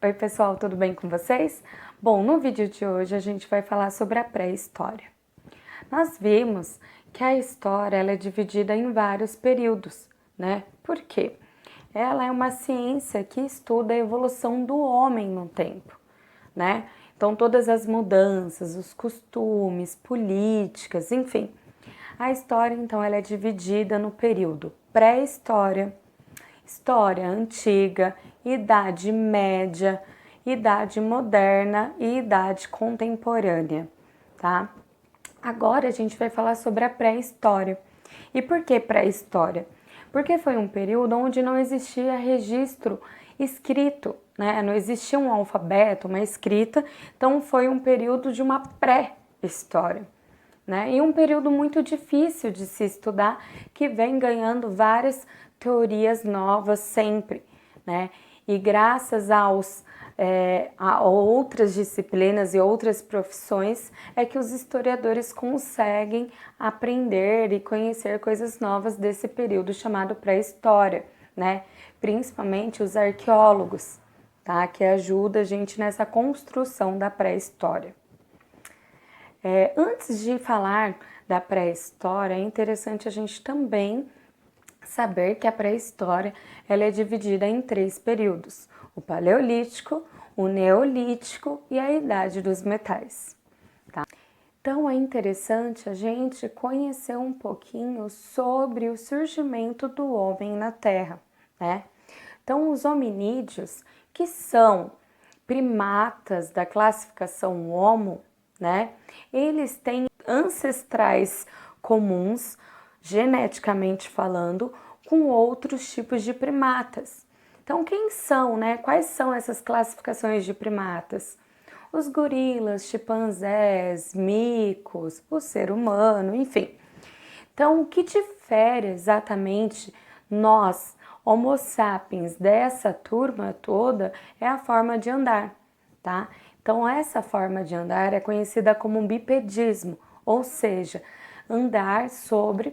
Oi pessoal, tudo bem com vocês? Bom, no vídeo de hoje a gente vai falar sobre a pré-história. Nós vimos que a história ela é dividida em vários períodos, né? Por quê? Ela é uma ciência que estuda a evolução do homem no tempo, né? Então todas as mudanças, os costumes, políticas, enfim. A história então ela é dividida no período pré-história, história antiga, idade média, idade moderna e idade contemporânea, tá? Agora a gente vai falar sobre a pré-história. E por que pré-história? Porque foi um período onde não existia registro escrito, né? Não existia um alfabeto, uma escrita, então foi um período de uma pré-história. Né? E um período muito difícil de se estudar, que vem ganhando várias teorias novas sempre, né? E graças a outras disciplinas e outras profissões é que os historiadores conseguem aprender e conhecer coisas novas desse período chamado pré-história, né? Principalmente os arqueólogos, tá? Que ajuda a gente nessa construção da pré-história. Antes de falar da pré-história, é interessante a gente também saber que a pré-história ela é dividida em 3 períodos: o paleolítico, o neolítico e a idade dos metais. Tá? Então é interessante a gente conhecer um pouquinho sobre o surgimento do homem na Terra, né? Então os hominídeos, que são primatas da classificação Homo, né? Eles têm ancestrais comuns, geneticamente falando, com outros tipos de primatas. Então, quem são, né? Quais são essas classificações de primatas? Os gorilas, chimpanzés, micos, o ser humano, enfim. Então, o que difere exatamente nós, Homo sapiens, dessa turma toda é a forma de andar, tá? Então, essa forma de andar é conhecida como bipedismo, ou seja, andar sobre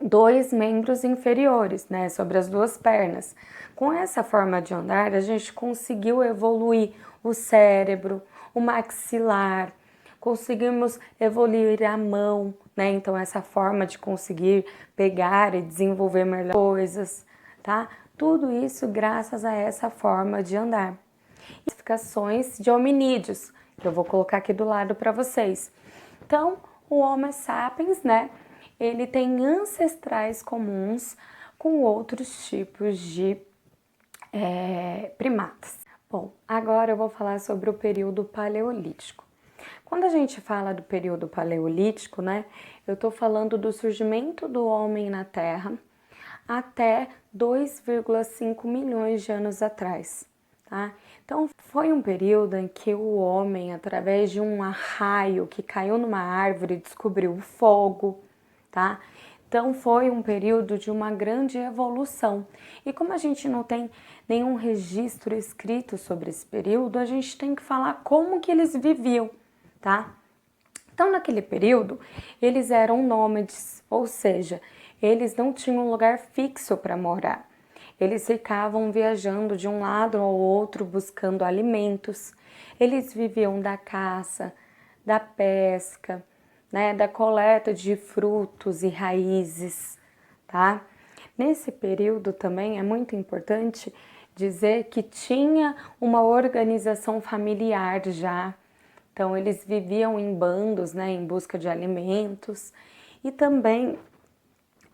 2 membros inferiores, né, sobre as 2 pernas. Com essa forma de andar, a gente conseguiu evoluir o cérebro, o maxilar, conseguimos evoluir a mão, né? Então essa forma de conseguir pegar e desenvolver melhor coisas, tá? Tudo isso graças a essa forma de andar. Classificações de hominídeos, que eu vou colocar aqui do lado para vocês. Então, o Homo sapiens, né? Ele tem ancestrais comuns com outros tipos de primatas. Bom, agora eu vou falar sobre o período paleolítico. Quando a gente fala do período paleolítico, né, eu tô falando do surgimento do homem na Terra até 2,5 milhões de anos atrás, tá? Então, foi um período em que o homem, através de um arraio que caiu numa árvore, descobriu o fogo, tá? Então, foi um período de uma grande evolução. E como a gente não tem nenhum registro escrito sobre esse período, a gente tem que falar como que eles viviam, tá? Então, naquele período, eles eram nômades, ou seja, eles não tinham um lugar fixo para morar. Eles ficavam viajando de um lado ao outro buscando alimentos. Eles viviam da caça, da pesca, né, da coleta de frutos e raízes, tá? Nesse período também é muito importante dizer que tinha uma organização familiar já. Então eles viviam em bandos, né, em busca de alimentos. E também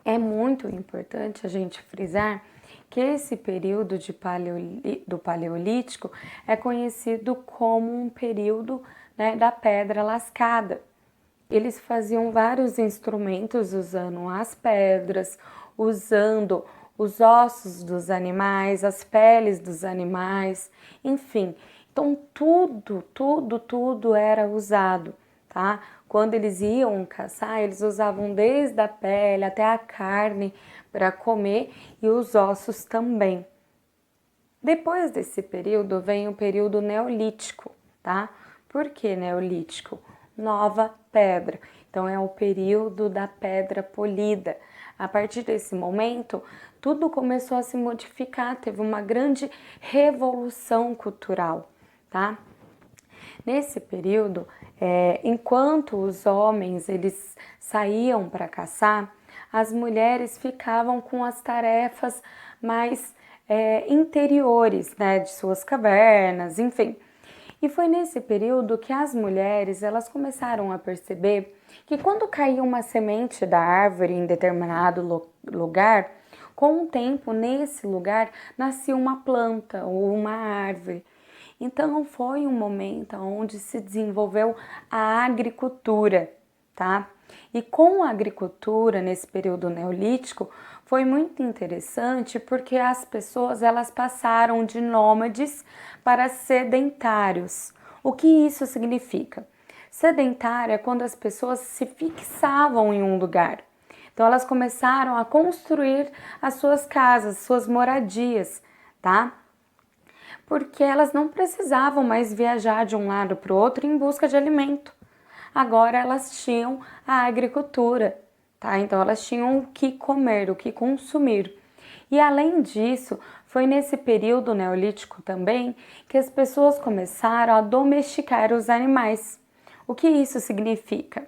é muito importante a gente frisar que esse período do Paleolítico é conhecido como um período, né, da pedra lascada. Eles faziam vários instrumentos usando as pedras, usando os ossos dos animais, as peles dos animais, enfim. Então tudo era usado, tá? Quando eles iam caçar, eles usavam desde a pele até a carne para comer e os ossos também. Depois desse período vem o período neolítico, tá? Por que neolítico? Nova pedra. Então é o período da pedra polida. A partir desse momento, tudo começou a se modificar, teve uma grande revolução cultural, tá? Nesse período, enquanto os homens eles saíam para caçar, as mulheres ficavam com as tarefas mais interiores, né, de suas cavernas, enfim. E foi nesse período que as mulheres elas começaram a perceber que quando caía uma semente da árvore em determinado lugar, com o tempo nesse lugar nascia uma planta ou uma árvore. Então foi um momento onde se desenvolveu a agricultura, tá? E com a agricultura nesse período neolítico foi muito interessante porque as pessoas elas passaram de nômades para sedentários. O que isso significa? Sedentário é quando as pessoas se fixavam em um lugar. Então elas começaram a construir as suas casas, suas moradias, tá? Porque elas não precisavam mais viajar de um lado para o outro em busca de alimento. Agora elas tinham a agricultura, tá? Então elas tinham o que comer, o que consumir. E além disso, foi nesse período neolítico também que as pessoas começaram a domesticar os animais. O que isso significa?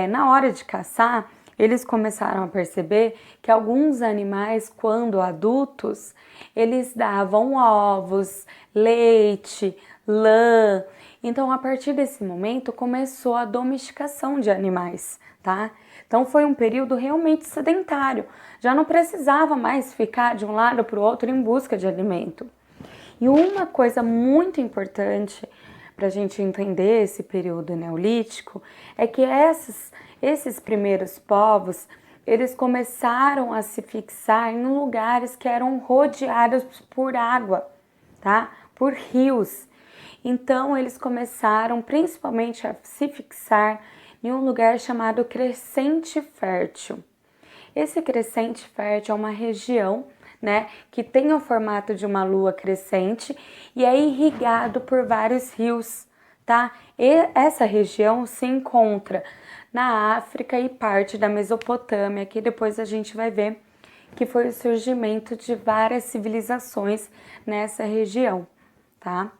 Na hora de caçar, eles começaram a perceber que alguns animais, quando adultos, eles davam ovos, leite, lã. Então, a partir desse momento, começou a domesticação de animais, tá? Então, foi um período realmente sedentário. Já não precisava mais ficar de um lado para o outro em busca de alimento. E uma coisa muito importante para a gente entender esse período neolítico é que esses primeiros povos eles começaram a se fixar em lugares que eram rodeados por água, tá? Por rios. Então eles começaram principalmente a se fixar em um lugar chamado Crescente Fértil. Esse Crescente Fértil é uma região, né, que tem o formato de uma lua crescente e é irrigado por vários rios, tá? E essa região se encontra na África e parte da Mesopotâmia, que depois a gente vai ver que foi o surgimento de várias civilizações nessa região, tá?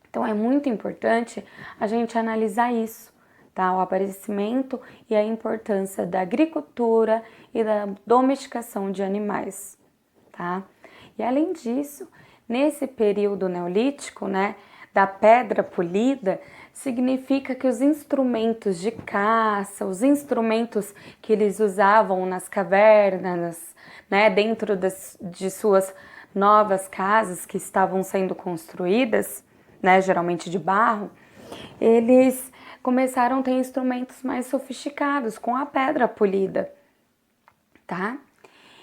Então é muito importante a gente analisar isso, tá? O aparecimento e a importância da agricultura e da domesticação de animais, tá? E além disso, nesse período neolítico, né, da pedra polida, significa que os instrumentos de caça, os instrumentos que eles usavam nas cavernas, né, dentro de suas novas casas que estavam sendo construídas, né, geralmente de barro, eles começaram a ter instrumentos mais sofisticados com a pedra polida, tá?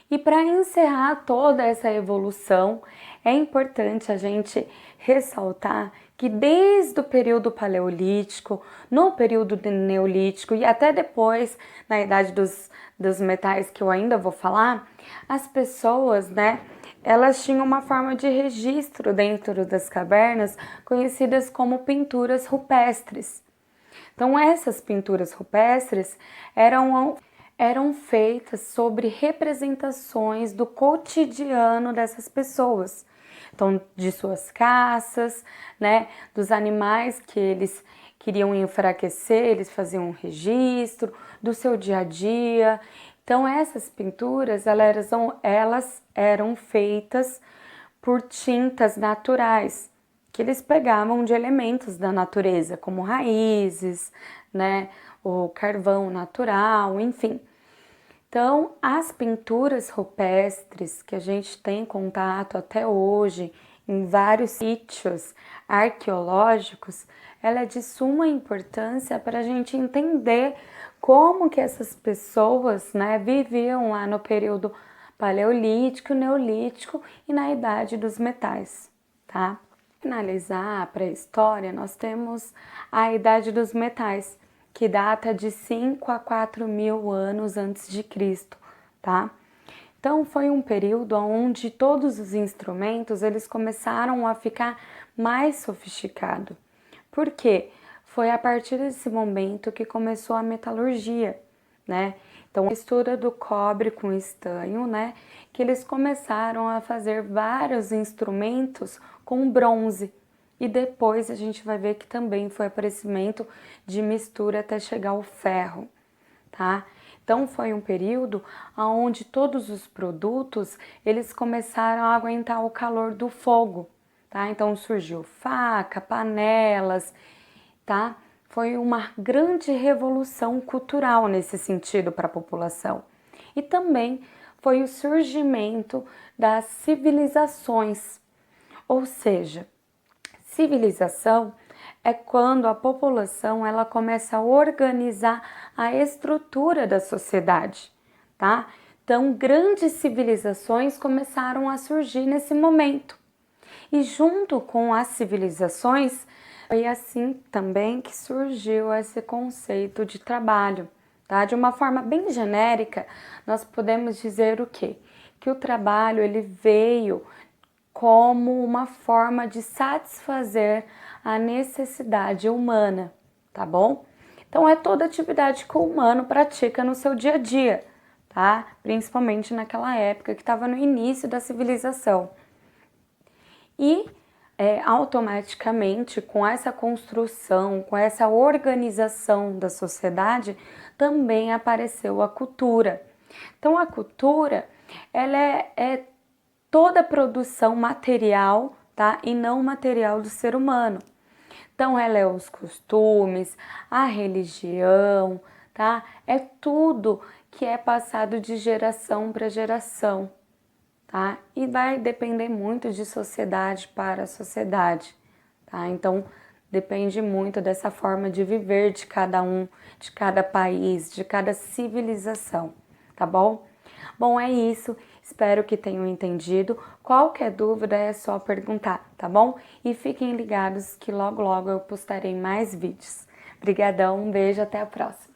E para encerrar toda essa evolução, é importante a gente ressaltar que desde o período paleolítico, no período neolítico e até depois, na idade dos metais que eu ainda vou falar, as pessoas, né, elas tinham uma forma de registro dentro das cavernas conhecidas como pinturas rupestres. Então essas pinturas rupestres eram feitas sobre representações do cotidiano dessas pessoas. Então, de suas caças, né, dos animais que eles queriam enfraquecer, eles faziam um registro do seu dia a dia. Então, essas pinturas, elas eram feitas por tintas naturais, que eles pegavam de elementos da natureza, como raízes, né, o carvão natural, enfim. Então, as pinturas rupestres que a gente tem contato até hoje em vários sítios arqueológicos, ela é de suma importância para a gente entender como que essas pessoas, né, viviam lá no período paleolítico, neolítico e na idade dos metais, tá? Para finalizar a pré-história, nós temos a idade dos metais, que data de 5 a 4 mil anos antes de Cristo, tá? Então foi um período onde todos os instrumentos eles começaram a ficar mais sofisticados. Por quê? Foi a partir desse momento que começou a metalurgia, né? Então, a mistura do cobre com estanho, né? Que eles começaram a fazer vários instrumentos com bronze. E depois a gente vai ver que também foi aparecimento de mistura até chegar ao ferro, tá? Então foi um período onde todos os produtos eles começaram a aguentar o calor do fogo, tá? Então surgiu faca, panelas, tá? Foi uma grande revolução cultural nesse sentido para a população. E também foi o surgimento das civilizações, ou seja, civilização é quando a população ela começa a organizar a estrutura da sociedade, tá? Então, grandes civilizações começaram a surgir nesse momento. E junto com as civilizações, foi assim também que surgiu esse conceito de trabalho, tá? De uma forma bem genérica, nós podemos dizer o quê? Que o trabalho ele veio como uma forma de satisfazer a necessidade humana, tá bom? Então é toda atividade que o humano pratica no seu dia a dia, tá? Principalmente naquela época que estava no início da civilização. E automaticamente, com essa construção, com essa organização da sociedade, também apareceu a cultura. Então, a cultura, ela é toda a produção material, tá? E não material do ser humano. Então, ela é os costumes, a religião, tá? É tudo que é passado de geração para geração, tá? E vai depender muito de sociedade para sociedade, tá? Então, depende muito dessa forma de viver de cada um, de cada país, de cada civilização, tá bom? Bom, é isso. Espero que tenham entendido. Qualquer dúvida é só perguntar, tá bom? E fiquem ligados que logo logo eu postarei mais vídeos. Obrigadão, um beijo, até a próxima.